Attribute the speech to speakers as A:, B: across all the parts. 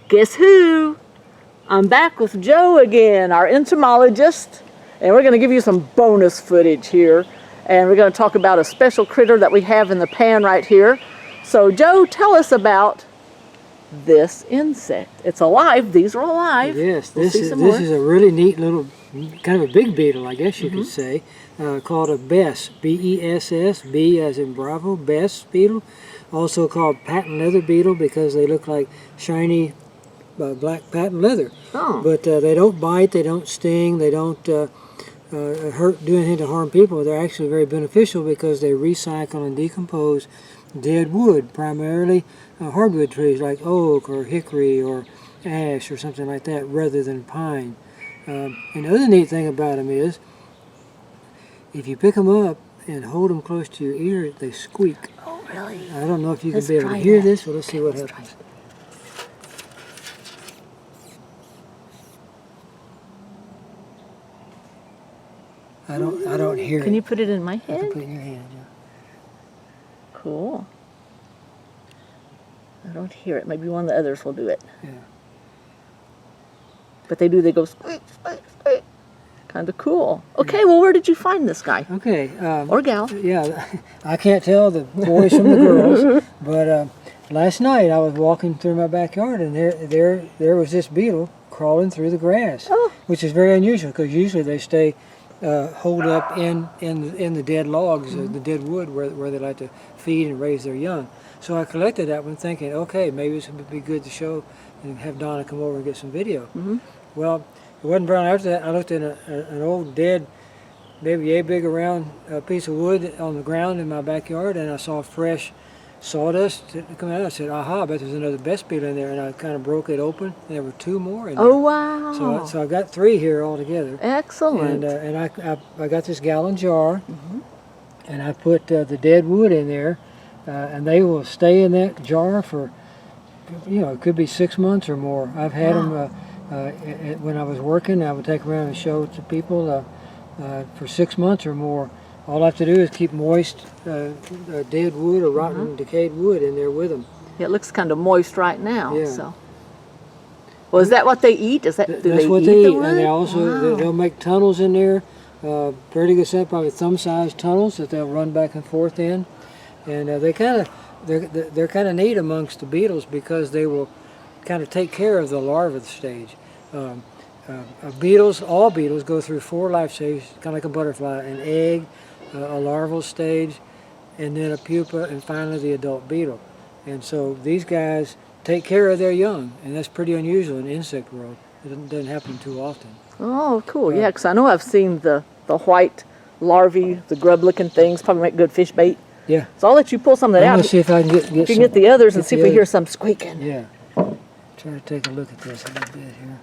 A: Guess who? I'm back with Joe again, our entomologist, and we're going to give you some bonus footage here. And we're going to talk about a special critter that we have in the pan right here. So Joe, tell us about this insect. It's alive. These are alive.
B: Yes, this is a really neat little, kind of a big beetle, I guess you could say, called a Bess, B-E-S-S, B as in Bravo, Bess beetle. Also called patent leather beetle because they look like shiny black patent leather.
A: Oh.
B: But they don't bite, they don't sting, they don't do anything to harm people. They're actually very beneficial because they recycle and decompose dead wood, primarily hardwood trees like oak or hickory or ash or something like that, rather than pine. And the other neat thing about them is, if you pick them up and hold them close to your ear, they squeak.
A: Oh, really?
B: I don't know if you can be able to hear this, but let's see what happens. I don't hear it.
A: Can you put it in my
B: You
A: head?
B: can put it in your hand, yeah.
A: Cool. I don't hear it. Maybe one of the others will do it.
B: Yeah.
A: But they go squeak, squeak, squeak. Kind of cool. Okay, well, where did you find this guy?
B: Okay.
A: Or gal?
B: Yeah, I can't tell the boys from the girls, but last night I was walking through my backyard and there was this beetle crawling through the grass, which is very unusual because usually they stay holed up in the dead logs, the dead wood where they like to feed and raise their young. So I collected that one thinking, okay, maybe this would be good to show and have Donna come over and get some video. Well, it wasn't brown. After that, I looked at an old dead, maybe yay big around piece of wood on the ground in my backyard, and I saw fresh sawdust coming out. I said, aha, I bet there's another Bess beetle in there, and I kind of broke it open, and there were two more in there.
A: Oh, wow.
B: So I got three here altogether.
A: Excellent.
B: And I got this gallon jar, and I put the dead wood in there, and they will stay in that jar for, it could be 6 months or more. I've had them, when I was working, I would take around and show it to people for 6 months or more. All I have to do is keep moist dead wood or rotten decayed wood in there with them.
A: It looks kind of moist right now.
B: Yeah.
A: So. Well, is that what they eat? That's
B: what they eat, and they also they'll make tunnels in there, pretty good set, probably thumb-sized tunnels that they'll run back and forth in, and they're kind of neat amongst the beetles because they will kind of take care of the larva stage. Beetles, all beetles go through 4 life stages, kind of like a butterfly: an egg, a larval stage, and then a pupa, and finally the adult beetle. And so these guys take care of their young, and that's pretty unusual in the insect world. It doesn't happen too often.
A: Oh, cool. Yeah, because I know I've seen the white larvae, the grub-looking things, probably make good fish bait.
B: Yeah.
A: So I'll let you pull some of that out.
B: I'm going to see if I can get
A: you can get the others and see if we hear some squeaking.
B: Yeah. Try to take a look at this a little bit here.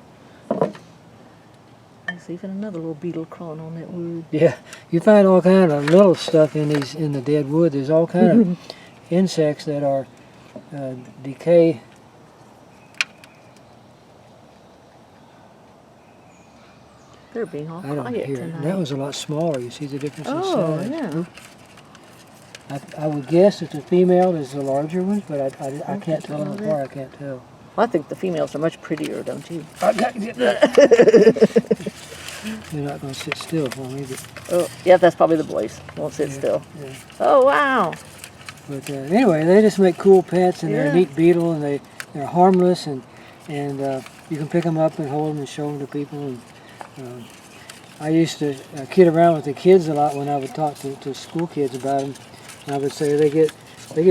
A: There's even another little beetle crawling on that wood.
B: Yeah, you find all kind of little stuff in the dead wood. There's all kind of insects that are decay.
A: They're being all
B: I don't
A: quiet
B: hear
A: tonight.
B: it. That was a lot smaller. You see the difference in
A: Oh,
B: size?
A: yeah.
B: I would guess that the female is the larger one, but I can't tell them apart. I can't tell.
A: Well, I think the females are much prettier, don't you?
B: You're not going to sit still for me, but...
A: Oh, yeah, that's probably the boys. Won't sit still.
B: Yeah.
A: Oh, wow.
B: But anyway, they just make cool pets, and they're a neat beetle, and they're harmless, and you can pick them up and hold them and show them to people. And I used to kid around with the kids a lot when I would talk to school kids about them. And I would say they get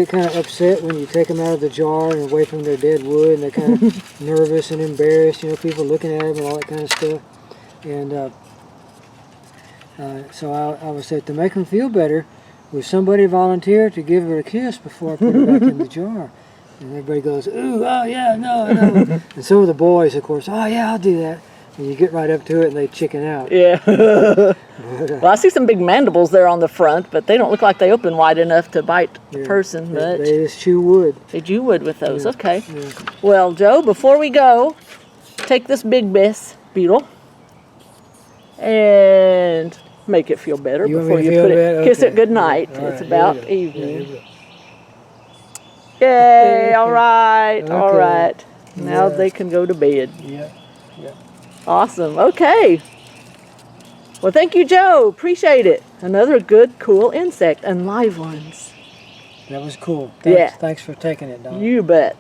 B: kind of upset when you take them out of the jar and away from their dead wood, and they're kind of nervous and embarrassed, people looking at them and all that kind of stuff. And so I would say, to make them feel better, would somebody volunteer to give her a kiss before I put her back in the jar? And everybody goes, ooh, oh yeah, no, no. And some of the boys, of course, oh yeah, I'll do that. And you get right up to it and they chicken out.
A: Yeah. Well, I see some big mandibles there on the front, but they don't look like they open wide enough to bite a person much.
B: They just chew wood.
A: They chew wood with those, okay.
B: Yeah.
A: Well, Joe, before we go, take this big Bess beetle and make it feel better before you put it. Okay. Kiss it good night.
B: Right,
A: it's about evening.
B: Yeah,
A: Yay, all right, all right. Now
B: Yes.
A: they can go to bed.
B: Yeah.
A: Awesome. Okay. Well, thank you, Joe. Appreciate it. Another good, cool insect and live ones.
B: That was cool.
A: Yeah.
B: Thanks for taking it, Don.
A: You bet.